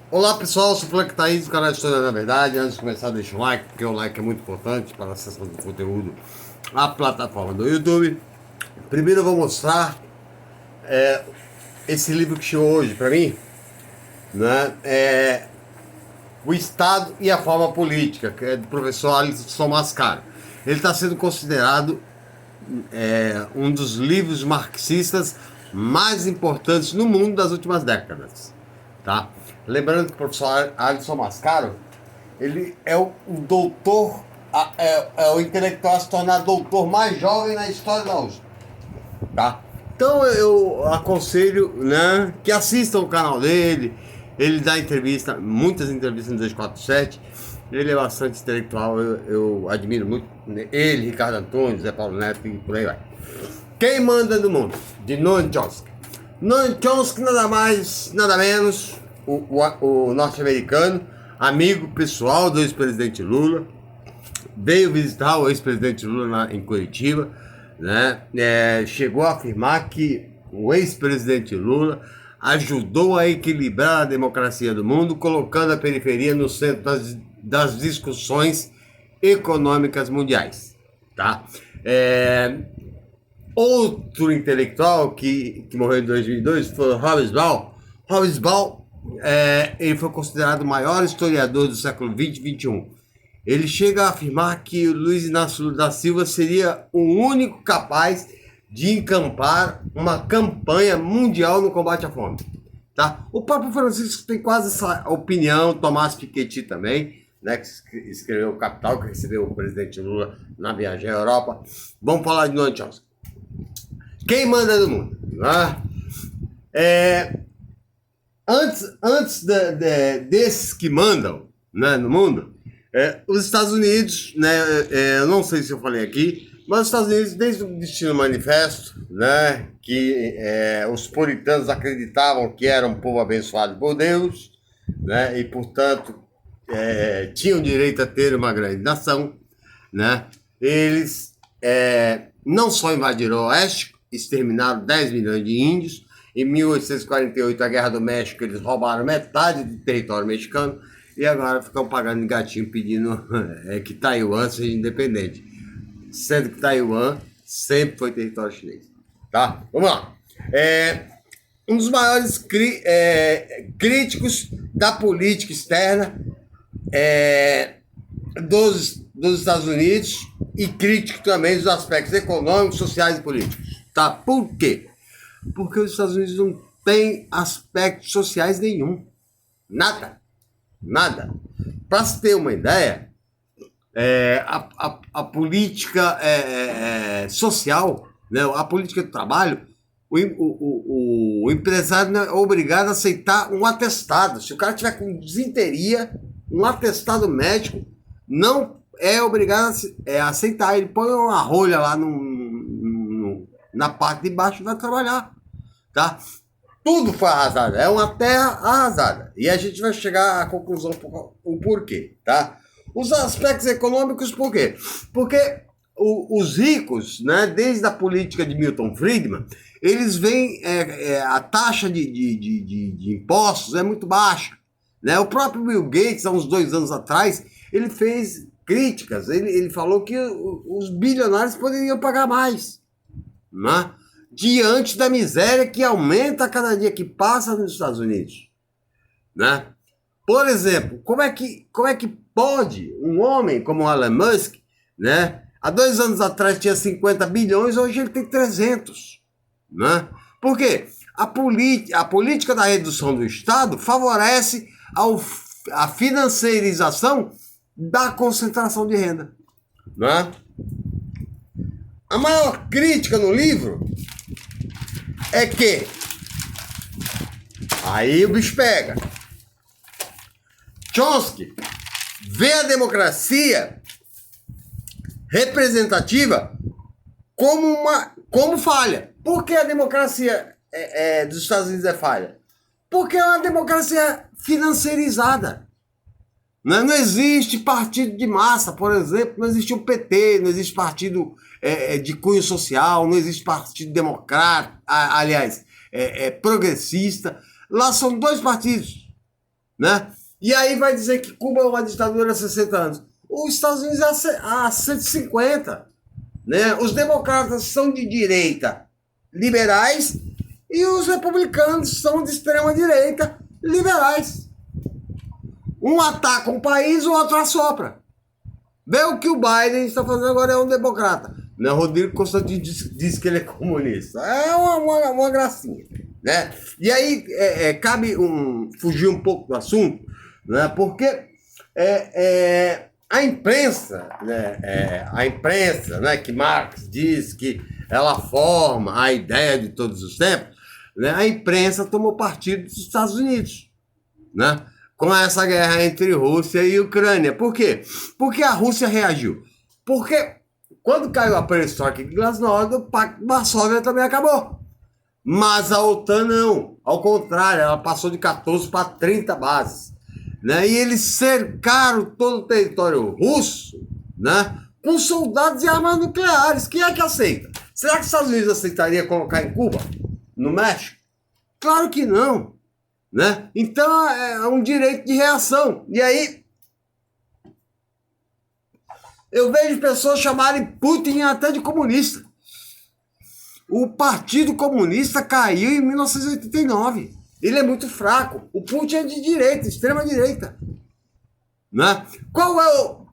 Olá pessoal, eu sou o Frank Thaís do canal História da Verdade. Antes de começar, deixa um like, porque o like é muito importante para a acessão do conteúdo à plataforma do YouTube. Primeiro eu vou mostrar esse livro que chegou hoje para mim, né? O Estado e a Forma Política, que é do professor Alisson Mascaro. Ele está sendo considerado um dos livros marxistas mais importantes no mundo das últimas décadas, tá? Lembrando que o professor Alisson Mascaro, ele é o doutor, é o intelectual a se tornar doutor mais jovem na história da USP, tá? Então eu aconselho, né, que assistam o canal dele. Ele dá entrevista, muitas entrevistas no 247. Ele é bastante intelectual, eu admiro muito ele, Ricardo Antunes, Zé Paulo Neto e por aí vai. Quem manda no mundo? De Noam Chomsky. Noam Chomsky, nada mais, nada menos, o norte-americano, amigo pessoal do ex-presidente Lula, veio visitar o ex-presidente Lula em Curitiba, né? Chegou a afirmar que o ex-presidente Lula ajudou a equilibrar a democracia do mundo, colocando a periferia no centro das discussões econômicas mundiais, tá? Outro intelectual que morreu em 2002 foi o Horace Ball. Horace Ball, ele foi considerado o maior historiador do século XX e XXI. Ele chega a afirmar que o Luiz Inácio Lula da Silva seria o único capaz de encampar uma campanha mundial no combate à fome, tá? O Papa Francisco tem quase essa opinião, Tomás Piketty também, né, que escreveu o Capital, que recebeu o presidente Lula na viagem à Europa. Vamos falar de Noam Chomsky. Quem manda no mundo? Né? Antes desses que mandam, né, no mundo, os Estados Unidos, né, eu não sei se eu falei aqui, mas os Estados Unidos, desde o Destino Manifesto, né, que os puritanos acreditavam que era um povo abençoado por Deus, né, e, portanto, tinham direito a ter uma grande nação, né, eles não só invadiram o Oeste, exterminaram 10 milhões de índios. Em 1848, a Guerra do México, eles roubaram metade do território mexicano e agora ficam pagando de gatinho pedindo que Taiwan seja independente, sendo que Taiwan sempre foi território chinês, tá? Vamos lá. Um dos maiores críticos da política externa dos Estados Unidos e crítico também dos aspectos econômicos, sociais e políticos, tá? Por quê? Porque os Estados Unidos não têm aspectos sociais nenhum. Nada. Para se ter uma ideia, a política social, né, a política do trabalho, o empresário é obrigado a aceitar um atestado. Se o cara tiver com desinteria, um atestado médico não é obrigado a aceitar. Ele põe uma rolha lá na parte de baixo e vai trabalhar, tá? Tudo foi arrasado, é uma terra arrasada. E a gente vai chegar à conclusão o porquê, tá? Os aspectos econômicos, por quê? Porque os ricos, né, desde a política de Milton Friedman, eles veem a taxa de impostos é muito baixa, né? O próprio Bill Gates, há uns 2 anos atrás, ele fez críticas, ele falou que os bilionários poderiam pagar mais, né? Diante da miséria que aumenta a cada dia que passa nos Estados Unidos, né? Por exemplo, como é que pode um homem como Elon Musk, né? Há 2 anos atrás tinha 50 bilhões, hoje ele tem 300, né? Por quê? A política da redução do Estado favorece a financeirização da concentração de renda, né? A maior crítica no livro é que aí o bicho pega. Chomsky vê a democracia representativa como falha. Por que a democracia dos Estados Unidos é falha? Porque é uma democracia financeirizada. Não existe partido de massa, por exemplo, não existe o PT, não existe partido de cunho social, não existe partido democrata, aliás, progressista. Lá são 2 partidos, né? E aí vai dizer que Cuba é uma ditadura há 60 anos. Os Estados Unidos há 150, né? Os democratas são de direita, liberais, e os republicanos são de extrema direita, liberais. Um ataca um país, o outro assopra. Vê o que o Biden está fazendo agora, é um democrata. Né? Rodrigo Constantino diz que ele é comunista. É uma gracinha. Né? E aí cabe fugir um pouco do assunto, né? Porque a imprensa, né, que Marx diz que ela forma a ideia de todos os tempos, né? A imprensa tomou partido dos Estados Unidos, né? Com essa guerra entre Rússia e Ucrânia. Por quê? Porque a Rússia reagiu. Porque quando caiu a perestroika de Glasnost, o Pacto de Varsóvia também acabou. Mas a OTAN não. Ao contrário, ela passou de 14 para 30 bases. Né? E eles cercaram todo o território russo, né, com soldados e armas nucleares. Quem é que aceita? Será que os Estados Unidos aceitaria colocar em Cuba? No México? Claro que não. Né? Então é um direito de reação. E aí eu vejo pessoas chamarem Putin até de comunista. O Partido Comunista caiu em 1989. Ele é muito fraco. O Putin é de direita, extrema direita. Né?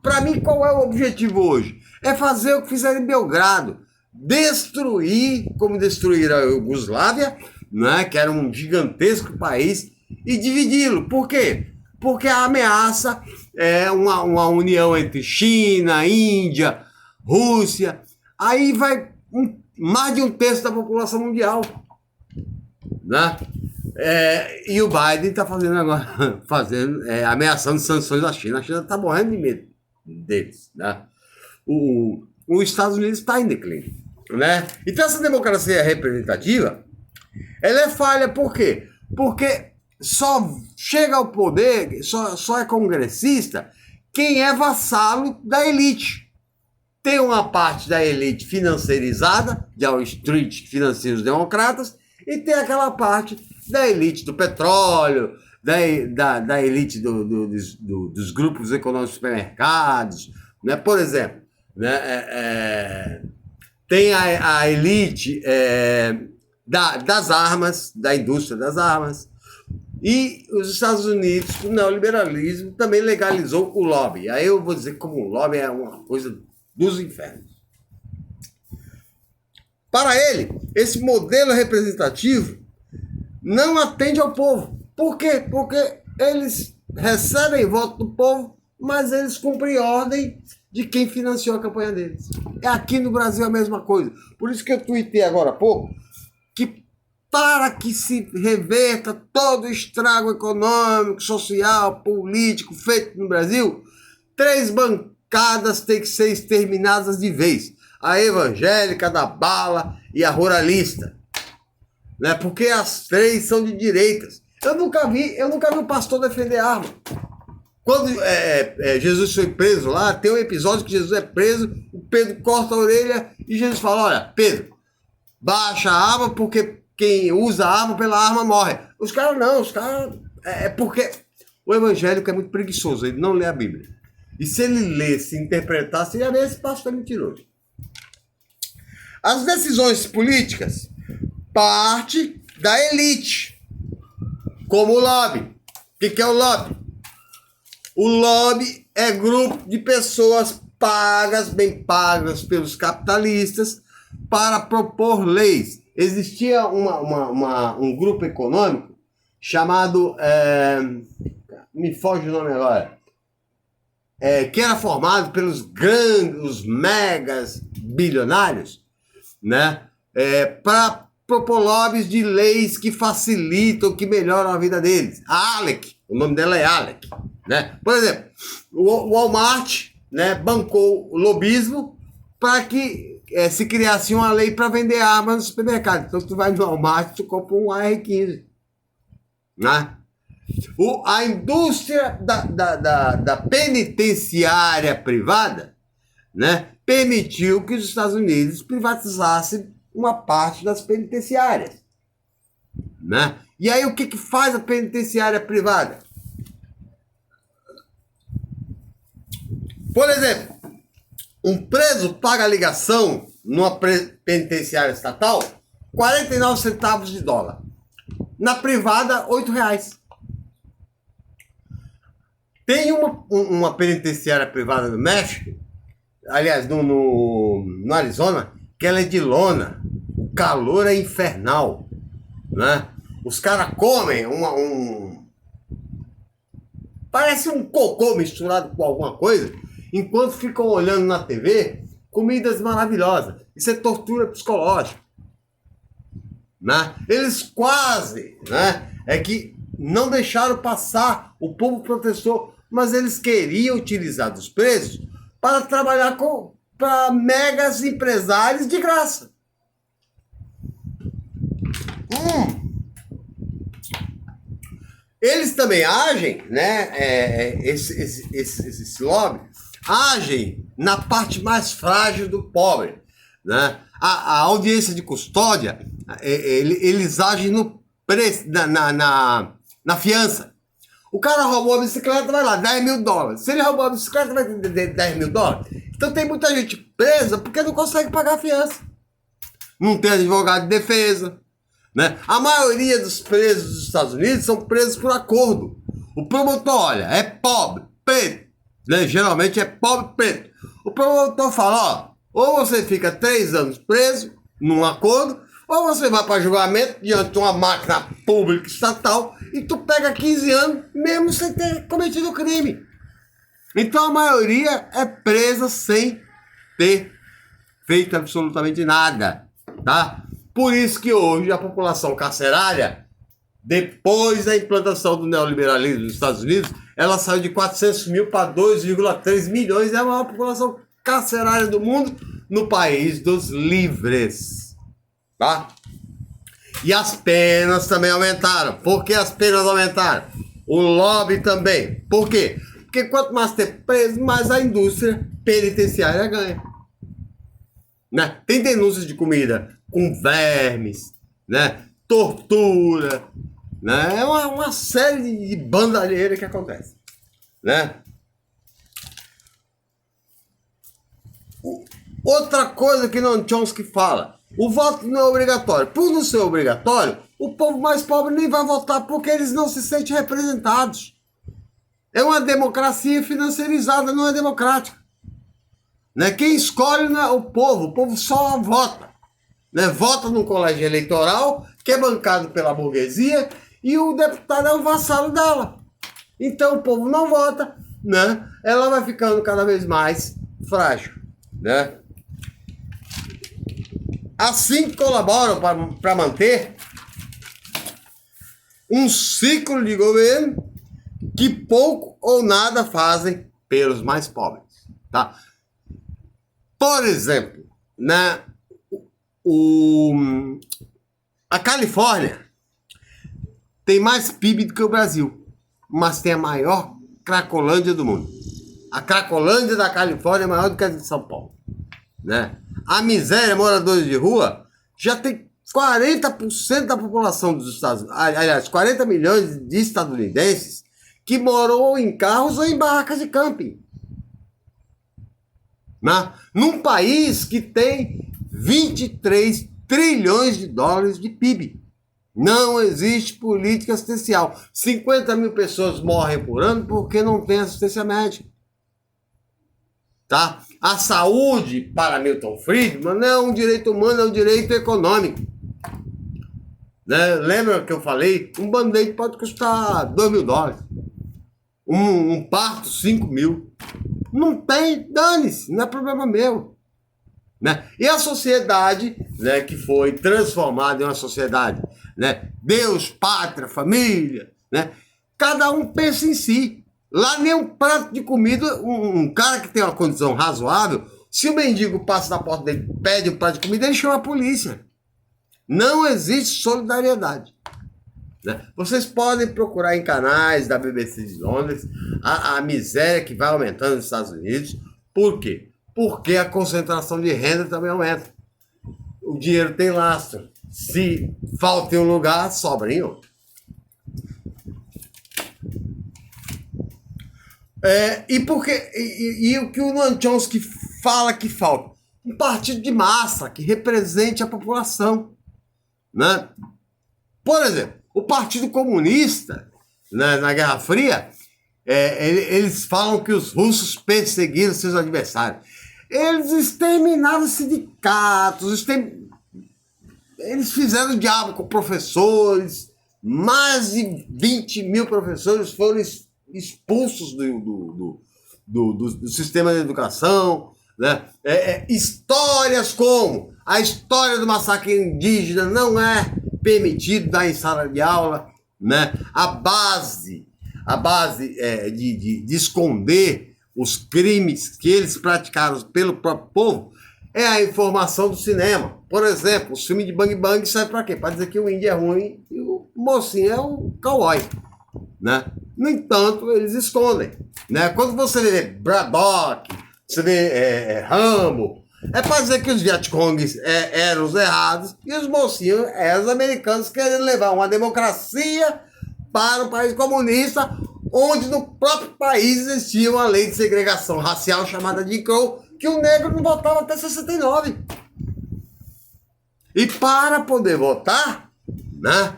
Para mim, qual é o objetivo hoje? É fazer o que fizeram em Belgrado. Destruir, como destruíram a Iugoslávia, né, que era um gigantesco país, e dividi-lo. Por quê? Porque a ameaça é uma união entre China, Índia, Rússia. Aí vai mais de 1/3 da população mundial. Né? E o Biden está fazendo agora, ameaçando sanções à China. A China está morrendo de medo deles. Né? Os Estados Unidos está em declínio. Né? Então essa democracia representativa, ela é falha. Por quê? Porque só chega ao poder, só é congressista quem é vassalo da elite. Tem uma parte da elite financeirizada, de Wall Street, que financia os democratas, e tem aquela parte da elite do petróleo, da elite dos grupos econômicos de supermercados. Né? Por exemplo, né, tem a elite das armas, da indústria das armas, e os Estados Unidos, o neoliberalismo, também legalizou o lobby. Aí eu vou dizer como o lobby é uma coisa dos infernos. Para ele, esse modelo representativo não atende ao povo. Por quê? Porque eles recebem voto do povo, mas eles cumprem ordem de quem financiou a campanha deles. Aqui no Brasil a mesma coisa. Por isso que eu tuitei agora há pouco que para que se reverta todo o estrago econômico, social, político feito no Brasil, 3 bancadas têm que ser exterminadas de vez. A evangélica, da bala e a ruralista. Né? Porque as 3 são de direitas. Eu nunca vi o pastor defender arma. Quando Jesus foi preso lá, tem um episódio que Jesus é preso, o Pedro corta a orelha e Jesus fala, olha, Pedro, baixa a arma porque quem usa a arma pela arma morre. Os caras não, é porque o evangélico é muito preguiçoso, ele não lê a Bíblia. E se ele lesse e interpretasse, ele ia ver esse pastor mentiroso. As decisões políticas parte da elite, como o lobby. O que é o lobby? O lobby é grupo de pessoas pagas, bem pagas pelos capitalistas, para propor leis. Existia um grupo econômico chamado, me foge o nome agora, que era formado pelos grandes, os megas bilionários, né, para propor lobbies de leis que facilitam, que melhoram a vida deles. A Alec, o nome dela é Alec. Né? Por exemplo, o Walmart, né, bancou o lobismo para que se criasse uma lei para vender armas no supermercado. Então, tu vai no Walmart e tu compra um AR-15. Né? A indústria da penitenciária privada, né, permitiu que os Estados Unidos privatizassem uma parte das penitenciárias. né? E aí o que faz a penitenciária privada? Por exemplo, um preso paga a ligação numa penitenciária estatal 49 centavos de dólar. Na privada, R$8. Tem uma penitenciária privada no México, aliás, no Arizona, que ela é de lona. O calor é infernal, né? Os caras comem parece um cocô misturado com alguma coisa, enquanto ficam olhando na TV comidas maravilhosas. Isso é tortura psicológica, né? Eles quase, né, é que não deixaram passar o povo protestou, mas eles queriam utilizar dos presos para trabalhar para megas empresários de graça. Eles também agem, né? Esse lobby agem na parte mais frágil do pobre, né? A audiência de custódia, eles agem no preço, na fiança. O cara roubou a bicicleta, vai lá, $10.000. Se ele roubou a bicicleta, vai ter $10.000. Então tem muita gente presa porque não consegue pagar a fiança. Não tem advogado de defesa, né? A maioria dos presos dos Estados Unidos são presos por acordo. O promotor, olha, é pobre, preto, né? Geralmente é pobre, preto. O promotor fala, ou você fica 3 anos preso num acordo, ou você vai para julgamento diante de uma máquina pública estatal e tu pega 15 anos mesmo sem ter cometido o crime. Então a maioria é presa sem ter feito absolutamente nada, tá? Por isso que hoje a população carcerária, depois da implantação do neoliberalismo nos Estados Unidos, ela saiu de 400 mil para 2,3 milhões, é a maior população carcerária do mundo, no país dos livres, tá? E as penas também aumentaram. Por que as penas aumentaram? O lobby também. Por quê? Porque quanto mais ter preso, mais a indústria penitenciária ganha, né? Tem denúncias de comida com vermes, né? Tortura, né? É uma série de bandalheira que acontece, né? Outra coisa que Noam Chomsky fala, o voto não é obrigatório. Por não ser obrigatório, o povo mais pobre nem vai votar porque eles não se sentem representados. É uma democracia financiarizada, não é democrática, né? Quem escolhe não é o povo só vota, né? Vota no colégio eleitoral, que é bancado pela burguesia, e o deputado é o vassalo dela. Então o povo não vota, né? Ela vai ficando cada vez mais frágil, né? Assim colaboram para manter um ciclo de governo que pouco ou nada fazem pelos mais pobres, tá? Por exemplo, né, a Califórnia tem mais PIB do que o Brasil, mas tem a maior Cracolândia do mundo. A Cracolândia da Califórnia é maior do que a de São Paulo, né? A miséria, moradores de rua, já tem 40% da população dos Estados Unidos, aliás, 40 milhões de estadunidenses que moram em carros ou em barracas de camping, né? Num país que tem 23 trilhões de dólares de PIB. Não existe política assistencial. 50 mil pessoas morrem por ano porque não tem assistência médica, tá? A saúde, para Milton Friedman, não é um direito humano, é um direito econômico, né? Lembra que eu falei? Um band-aid pode custar $2.000. Um parto, 5 mil. Não tem, dane-se, não é problema meu, né? E a sociedade, né, que foi transformada em uma sociedade, né? Deus, pátria, família, né? Cada um pensa em si. Lá nem um prato de comida, um cara que tem uma condição razoável, se o mendigo passa na porta dele, pede um prato de comida, ele chama a polícia. Não existe solidariedade, né? Vocês podem procurar em canais da BBC de Londres a miséria que vai aumentando nos Estados Unidos. Por quê? Porque a concentração de renda também aumenta. O dinheiro tem lastro, Se falta em um lugar, sobra em outro. E o que o Noam Chomsky fala que falta? Um partido de massa que represente a população, né? Por exemplo, o Partido Comunista, né, na Guerra Fria, eles falam que os russos perseguiram seus adversários. Eles exterminaram sindicatos, eles fizeram o diabo com professores, mais de 20 mil professores foram expulsos do sistema de educação, né? Histórias como a história do massacre indígena não é permitido dar em sala de aula, né? A base de esconder os crimes que eles praticaram pelo próprio povo é a informação do cinema. Por exemplo, o filme de Bang Bang serve para quê? Para dizer que o índio é ruim e o mocinho é o cowboy, né? No entanto, eles escondem, né? Quando você vê Braddock, você vê Rambo, é para dizer que os Vietcongs eram os errados e os mocinhos eram os americanos querendo levar uma democracia para um país comunista, onde no próprio país existia uma lei de segregação racial chamada Jim Crow, que o negro não votava até 69. E para poder votar, né,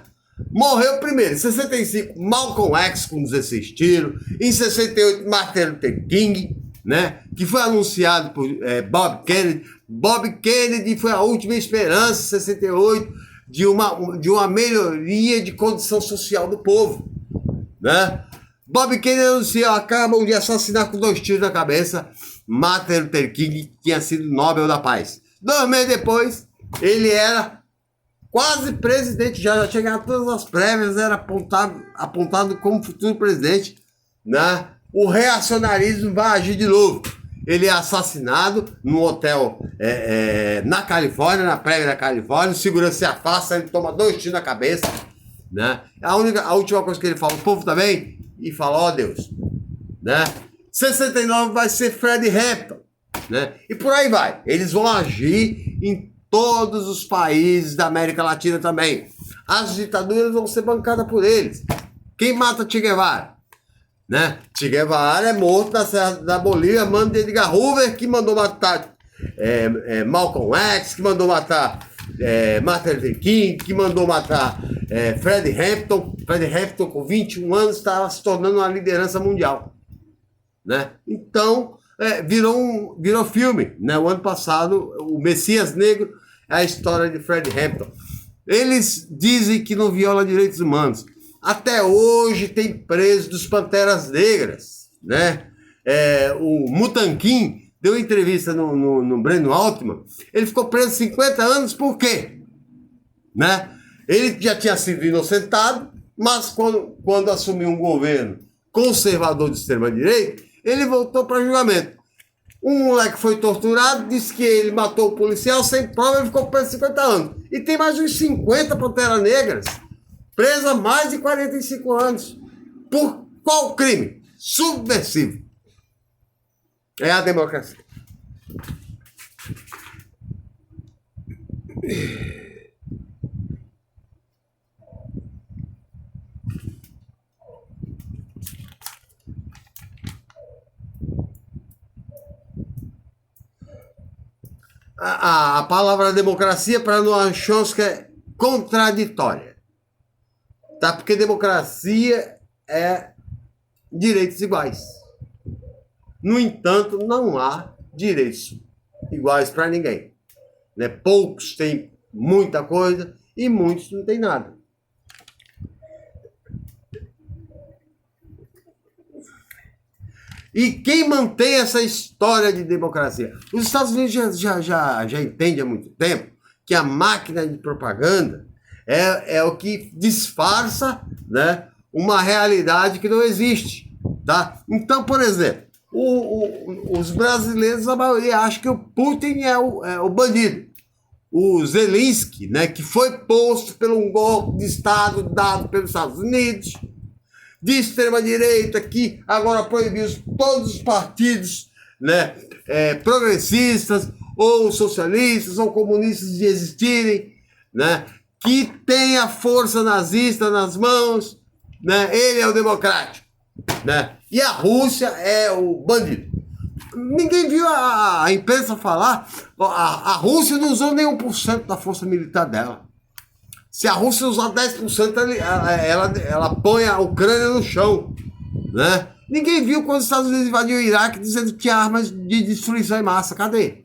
morreu primeiro, em 65, Malcolm X com 16 tiros, em 68, Martin Luther King, né, que foi anunciado por Bob Kennedy. Bob Kennedy foi a última esperança, em 68, de uma melhoria de condição social do povo, né? Bob Kennedy anunciou, acabam de assassinar com 2 tiros na cabeça Martin Luther King, que tinha sido Nobel da Paz. 2 meses depois, ele era quase presidente, já tinha ganhado todas as prévias, era apontado como futuro presidente, né? O reacionarismo vai agir de novo. Ele é assassinado num hotel na Califórnia, na prévia da Califórnia, o segurança se afasta, ele toma 2 tiros na cabeça, né? A última coisa que ele fala, o povo tá bem? E fala, ó Deus, né? 69 vai ser Fred Hampton, né? E por aí vai. Eles vão agir em todos os países da América Latina também. As ditaduras vão ser bancadas por eles. Quem mata Che Guevara? Né? Che Guevara é morto na Serra da Bolívia, mano de Edgar Hoover, que mandou matar Malcolm X, que mandou matar Martin Luther King, que mandou matar Fred Hampton. Fred Hampton, com 21 anos, estava se tornando uma liderança mundial, né? Então, virou filme, né? O ano passado, o Messias Negro é a história de Fred Hampton. Eles dizem que não viola direitos humanos. Até hoje tem preso dos Panteras Negras, né? O Mutanquim deu entrevista no Breno Altman. Ele ficou preso 50 anos por quê? Né? Ele já tinha sido inocentado, mas quando assumiu um governo conservador de extrema-direita, ele voltou para julgamento. Um moleque foi torturado, disse que ele matou o policial sem prova e ficou preso 50 anos. E tem mais uns 50 Panteras Negras preso há mais de 45 anos. Por qual crime? Subversivo. É a democracia. A palavra democracia para Noam Chomsky é contraditória. Tá? Porque democracia é direitos iguais. No entanto, não há direitos iguais para ninguém, né? Poucos têm muita coisa e muitos não têm nada. E quem mantém essa história de democracia? Os Estados Unidos já entendem há muito tempo que a máquina de propaganda é o que disfarça, né, uma realidade que não existe. Tá? Então, por exemplo, os brasileiros, a maioria, acham que o Putin é o bandido. O Zelensky, né, que foi posto por um golpe de Estado dado pelos Estados Unidos, de extrema-direita, que agora proibiu todos os partidos, né, progressistas, ou socialistas, ou comunistas de existirem, né, que tem a força nazista nas mãos, né? Ele é o democrático, né? E a Rússia é o bandido. Ninguém viu a imprensa falar. A Rússia não usou nem 1% da força militar dela. Se a Rússia usar 10%, ela põe a Ucrânia no chão, né? Ninguém viu quando os Estados Unidos invadiu o Iraque dizendo que tinha armas de destruição em massa. Cadê?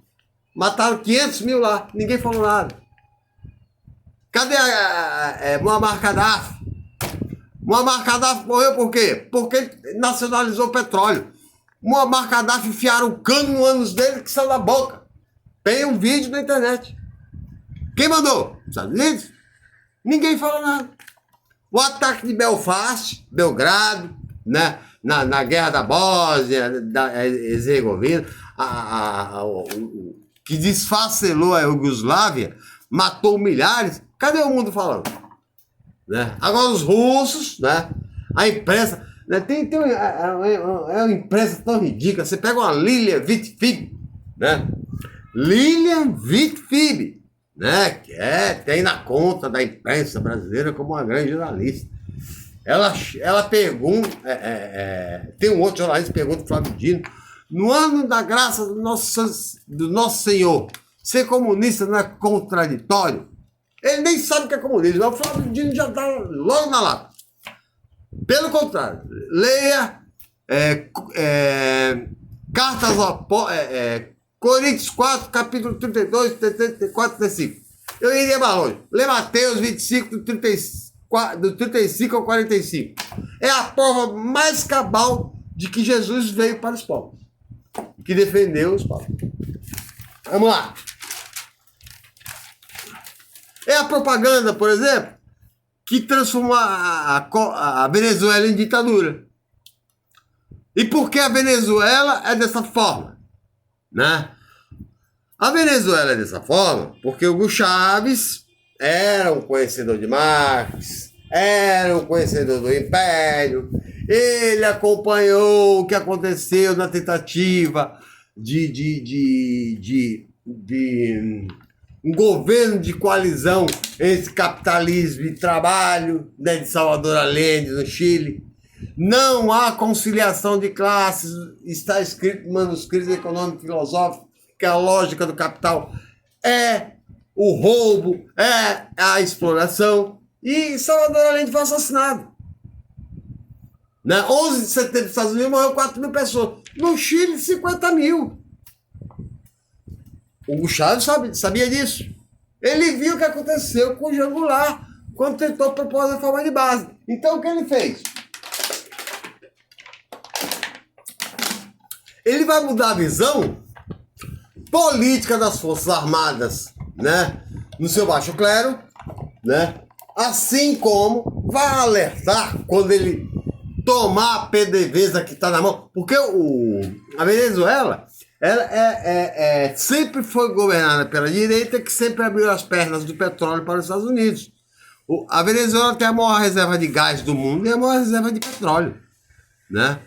Mataram 500 mil lá. Ninguém falou nada. Cadê Muammar Gaddafi? Muammar Gaddafi morreu por quê? Porque ele nacionalizou o petróleo. Muammar Gaddafi enfiaram o cano no ânus dele que saiu da boca. Tem um vídeo na internet. Quem mandou? Os Estados Unidos? Ninguém fala nada. O ataque de Belfast, Belgrado, né? Na guerra da Bósnia, da Herzegovina, que desfacelou a Iugoslávia, matou milhares. Cadê o mundo falando? Né? Agora os russos, né? A imprensa, né? É uma imprensa tão ridícula. Você pega uma Lilian Vitfib, né? Lilian Vitfib, né? Que tem na conta da imprensa brasileira como uma grande jornalista. Ela pergunta, tem um outro jornalista que pergunta para o Flávio Dino: no ano da graça do nosso Senhor, ser comunista não é contraditório? Ele nem sabe o que é comunismo, mas o Flávio Dino já está logo na lata. Pelo contrário, leia Cartas ao Coríntios 4, capítulo 32, 34, 35. Eu iria mais longe. Lê Mateus 25, do 35 ao 45. É a prova mais cabal de que Jesus veio para os povos, que defendeu os povos. Vamos lá. É a propaganda, por exemplo, que transformou a Venezuela em ditadura. E por que a Venezuela é dessa forma? Né? A Venezuela é dessa forma porque o Hugo Chávez era um conhecedor de Marx, era um conhecedor do Império, ele acompanhou o que aconteceu na tentativa de um governo de coalizão entre capitalismo e trabalho, né, de Salvador Allende, no Chile. Não há conciliação de classes, está escrito no manuscrito econômico e filosófico que a lógica do capital é o roubo, é a exploração. E Salvador Allende foi assassinado. Na 11 de setembro dos Estados Unidos morreu 4 mil pessoas. No Chile, 50 mil. O Hugo Chávez sabia disso. Ele viu o que aconteceu com o Jean Goulart quando tentou propor a reforma de base. Então, o que ele fez? Ele vai mudar a visão política das Forças Armadas, né, no seu baixo clero, né, assim como vai alertar quando ele tomar a PDVSA que está na mão, porque a Venezuela ela sempre foi governada pela direita, que sempre abriu as pernas do petróleo para os Estados Unidos. A Venezuela tem a maior reserva de gás do mundo e a maior reserva de petróleo, né?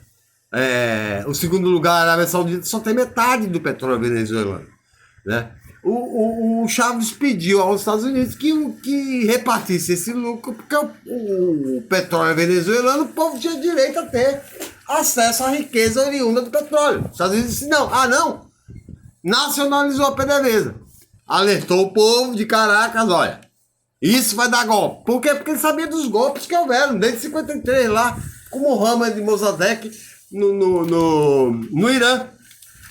O segundo lugar, a Arábia Saudita, só tem metade do petróleo venezuelano, né? O Chaves pediu aos Estados Unidos que repartisse esse lucro, porque o petróleo venezuelano, o povo tinha direito a ter acesso à riqueza oriunda do petróleo. Os Estados Unidos disse não, nacionalizou a PDVSA, alertou o povo de Caracas: olha, isso vai dar golpe. Por quê? Porque ele sabia dos golpes que houveram desde 53 lá, com Mohammad Mossadegh no Irã,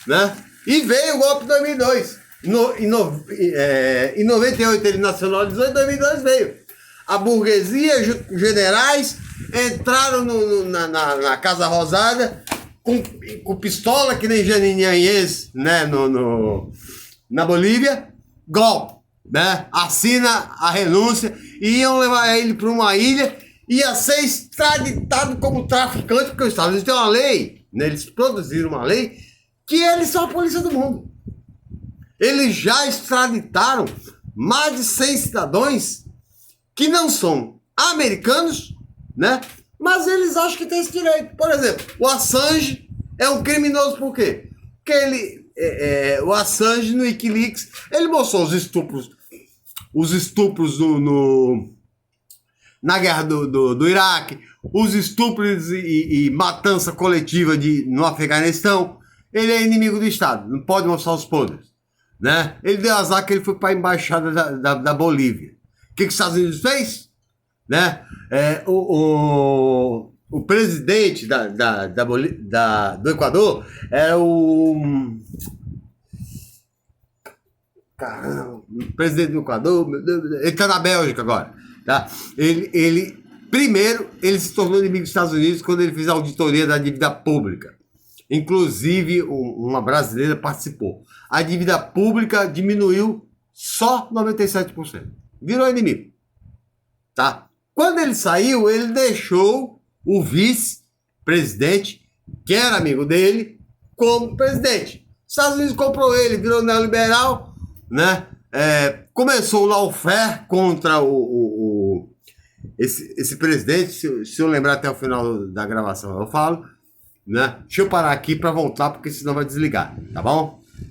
né? E veio o golpe em 2002. Em 98 ele nacionalizou, em 2002 veio. A burguesia, generais, entraram na Casa Rosada com pistola, que nem Janine Áñez, né, na Bolívia. Golpe, né? Assina a renúncia e iam levar ele para uma ilha. Ia ser extraditado como traficante, porque os Estados Unidos têm uma lei, né? Eles produziram uma lei que eles são a polícia do mundo. Eles já extraditaram mais de 100 cidadãos que não são americanos, né? Mas eles acham que tem esse direito. Por exemplo, o Assange é um criminoso por quê? Porque o Assange no Wikileaks, ele mostrou os estupros os estupros na guerra do Iraque, os estupros e matança coletiva no Afeganistão. Ele é inimigo do Estado, não pode mostrar os podres, né? Ele deu azar que ele foi para a embaixada da Bolívia. O que os Estados Unidos fez? Né? O presidente do Equador é o... Caramba, o presidente do Equador, meu Deus, ele está na Bélgica agora. Tá? Primeiro, ele se tornou inimigo dos Estados Unidos quando ele fez a auditoria da dívida pública. Inclusive, uma brasileira participou. A dívida pública diminuiu só 97%. Virou inimigo. Tá? Quando ele saiu, ele deixou o vice-presidente, que era amigo dele, como presidente. Os Estados Unidos comprou ele, virou neoliberal, né? Começou o lawfare contra esse presidente. Se eu lembrar até o final da gravação, eu falo. Né? Deixa eu parar aqui para voltar, porque senão vai desligar, tá bom?